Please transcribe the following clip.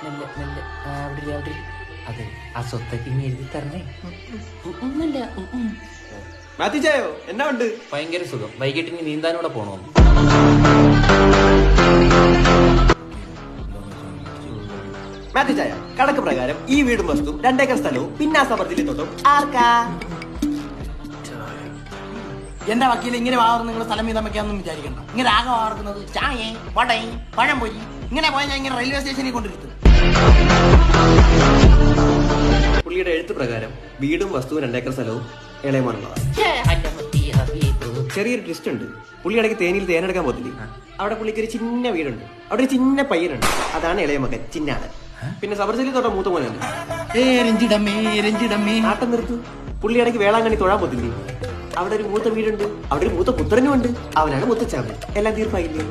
മെല്ലെ മെല്ലെ അവിടെ അവിടെ അതെ ആ സ്വത്തൊക്കെ ഇനി എഴുതി തരണേ. ഒന്നല്ല മാറ്റിച്ചായോ എന്നാ ഉണ്ട്? ഭയങ്കര സുഖം. വൈകിട്ട് ഇനി നീന്താനൂടെ പോണോ? മാറ്റിച്ചായ കണക്ക് പ്രകാരം ഈ വീടും വസ്തു 2 ഏക്കർ സ്ഥലവും പിന്നാസമർദ്ദിലെ തൊട്ടും ആർക്കാ? എന്റെ വക്കീൽ ഇങ്ങനെ വാർന്ന് നിങ്ങൾ സ്ഥലം വീതം വെക്കാന്നും വിചാരിക്കണ്ട. ഇങ്ങനെ ആകെ വാർക്കുന്നത് ചായേ വടയും പഴംപൊരി ഇങ്ങനെ പോയാൽ ഞാൻ ഇങ്ങനെ റെയിൽവേ സ്റ്റേഷനിൽ കൊണ്ടിരുത്തും. പുള്ളിയുടെ എഴുത്ത് പ്രകാരം വീടും വസ്തുവും 2 ഏക്കർ സ്ഥലവും ഇളയമാനുള്ളതാണ്. ചെറിയൊരു ട്വിസ്റ്റ് ഉണ്ട്. പുള്ളി ഇടയ്ക്ക് തേനിയിൽ തേനെടുക്കാൻ പോത്തില്ലേ, അവിടെ പുള്ളിക്ക് ഒരു ചിന്ന വീടുണ്ട്, അവിടെ ഒരു ചിന്ന പയ്യനുണ്ട്, അതാണ് ഇളയ മകൻ ചിന്നാണ്. പിന്നെ സബർജലി തൊട്ട മൂത്ത മോനുണ്ട്. നാട്ടം നിർത്തു. പുള്ളി ഇടയ്ക്ക് വേളാങ്കണ്ണി തൊഴാൻ പോത്തില്ലേ, അവിടെ ഒരു മൂത്ത വീടുണ്ട്, അവിടെ ഒരു മൂത്ത പുത്രനും ഉണ്ട്, അവനാണ് മുത്തച്ചാമൻ. എല്ലാം തീർപ്പായില്ലേ?